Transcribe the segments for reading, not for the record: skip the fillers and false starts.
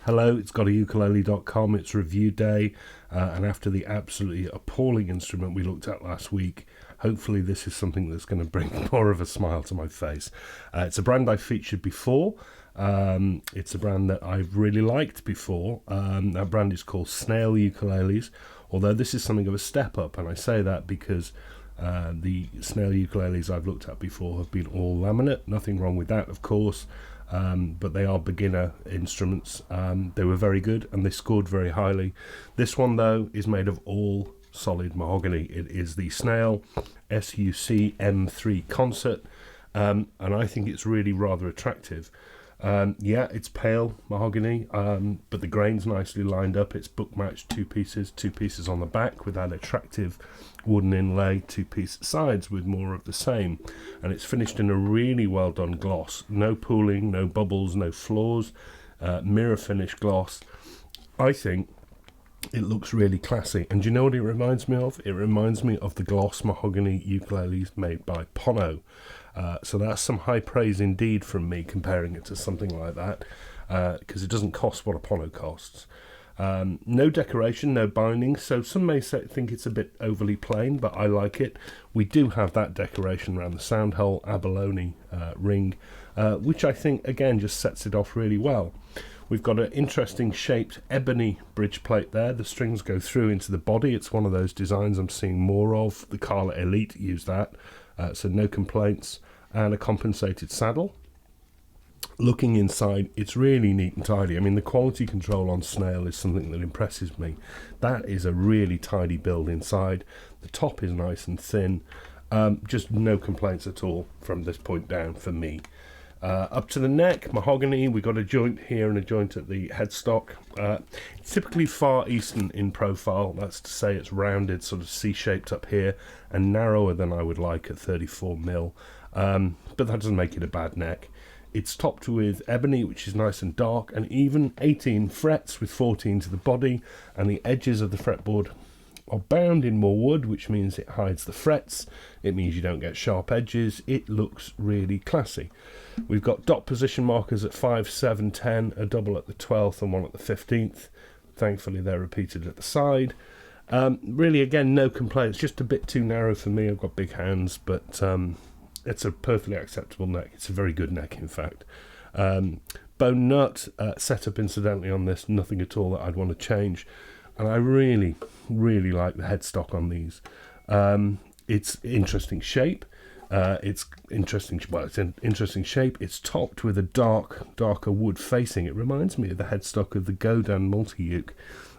Hello, it's GotAUkulele.com. It's review day, and after the absolutely appalling instrument we looked at last week, hopefully this is something that's going to bring more of a smile to my face. It's a brand I've featured before. It's a brand that I've really liked before. That brand is called Snail ukuleles, although this is something of a step up, and I say that because the Snail ukuleles I've looked at before have been all laminate. Nothing wrong with that, of course. But they are beginner instruments. They were very good and they scored very highly. This one though is made of all solid mahogany. It is the Snail SUC-M3 concert, and I think it's really rather attractive. Yeah, it's pale mahogany, but the grain's nicely lined up. It's book matched, two pieces on the back with that attractive wooden inlay, two-piece sides with more of the same, and it's finished in a really well done gloss. No pooling, no bubbles, no flaws, mirror finish gloss. I think it looks really classy, and do you know what it reminds me of? It reminds me of the gloss mahogany ukuleles made by Pono. So that's some high praise indeed from me comparing it to something like that, because it doesn't cost what a Pono costs. No decoration, no binding, so some may think it's a bit overly plain, but I like it. We do have that decoration around the sound hole, abalone ring, which I think again just sets it off really well. We've got an interesting shaped ebony bridge plate there. The strings go through into the body. It's one of those designs I'm seeing more of. The Carla Elite use that, so no complaints. And a compensated saddle. Looking inside, it's really neat and tidy. I mean, the quality control on Snail is something that impresses me. That is a really tidy build inside. The top is nice and thin. Just no complaints at all from this point down for me. Up to the neck, mahogany. We got a joint here and a joint at the headstock. It's typically Far Eastern in profile. That's to say it's rounded, sort of C-shaped up here, and narrower than I would like at 34mm. But that doesn't make it a bad neck. It's topped with ebony, which is nice and dark, and even 18 frets with 14 to the body, and the edges of the fretboard are bound in more wood, which means it hides the frets. It means you don't get sharp edges. It looks really classy. We've got dot position markers at 5, 7, 10, a double at the 12th and one at the 15th. Thankfully they're repeated at the side. Really, again, no complaints, just a bit too narrow for me. I've got big hands, but it's a perfectly acceptable neck. It's a very good neck, in fact. Bone nut setup, incidentally, on this, nothing at all that I'd want to change. And I really, really like the headstock on these. It's interesting shape. It's an interesting shape. It's topped with a darker wood facing. It reminds me of the headstock of the Godin multi-uke,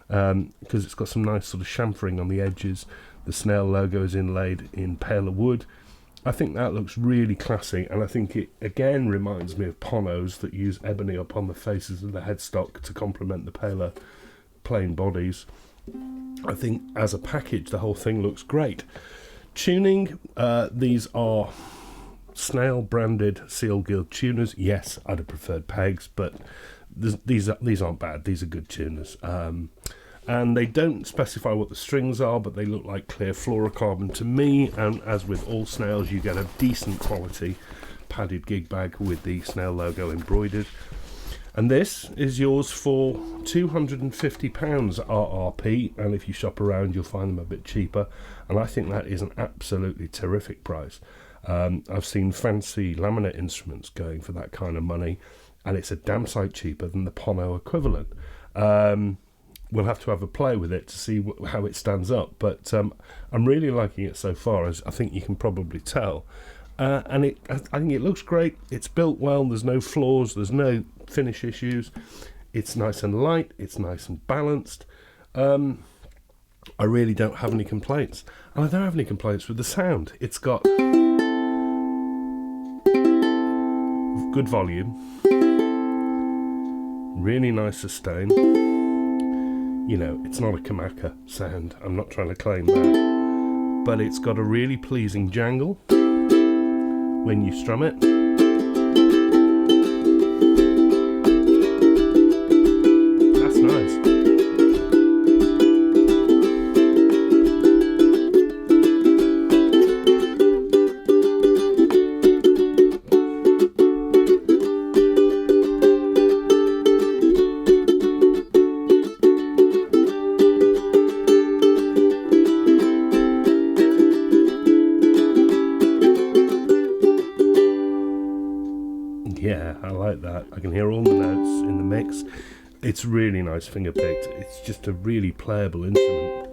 because it's got some nice sort of chamfering on the edges. The Snail logo is inlaid in paler wood. I think that looks really classy, and I think it again reminds me of Ponos that use ebony upon the faces of the headstock to complement the paler plain bodies. I think as a package the whole thing looks great. Tuning, these are Snail branded Seal Guild tuners. Yes, I'd have preferred pegs, but these aren't bad. These are good tuners. And they don't specify what the strings are, but they look like clear fluorocarbon to me, and as with all Snails, you get a decent quality padded gig bag with the Snail logo embroidered. And this is yours for £250 RRP, and if you shop around you'll find them a bit cheaper, and I think that is an absolutely terrific price. I've seen fancy laminate instruments going for that kind of money, and it's a damn sight cheaper than the Pono equivalent. We'll have to have a play with it to see how it stands up, but I'm really liking it so far, as I think you can probably tell. And I think it looks great. It's built well. There's no flaws. There's no finish issues. It's nice and light. It's nice and balanced. I really don't have any complaints, and I don't have any complaints with the sound. It's got good volume, really nice sustain. You know, it's not a Kamaka sound, I'm not trying to claim that, but it's got a really pleasing jangle when you strum it. That's nice. like that. I can hear all the notes in the mix. It's really nice finger picked. It's just a really playable instrument.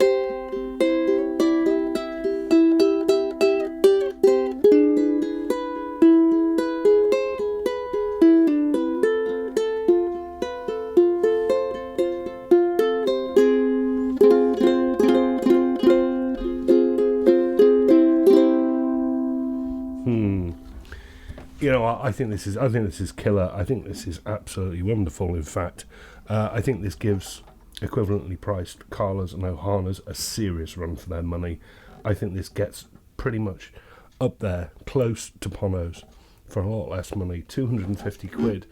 You know, I think this is killer. I think this is absolutely wonderful. In fact, I think this gives equivalently priced Carlas and Ohanas a serious run for their money. I think this gets pretty much up there, close to Pono's, for a lot less money. 250 quid.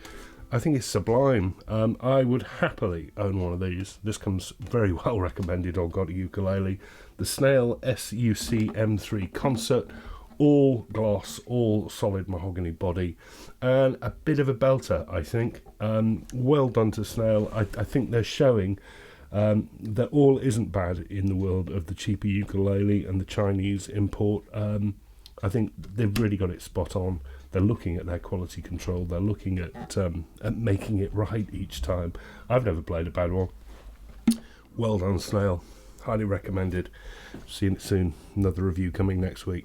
I think it's sublime. I would happily own one of these. This comes very well recommended on GotAUkulele. The Snail SUC-M3 Concert. All gloss, all solid mahogany body, and a bit of a belter, I think. Well done to Snail. I think they're showing that all isn't bad in the world of the cheaper ukulele and the Chinese import. I think they've really got it spot on. They're looking at their quality control. They're looking at making it right each time. I've never played a bad one. Well done, Snail. Highly recommended. See you soon. Another review coming next week.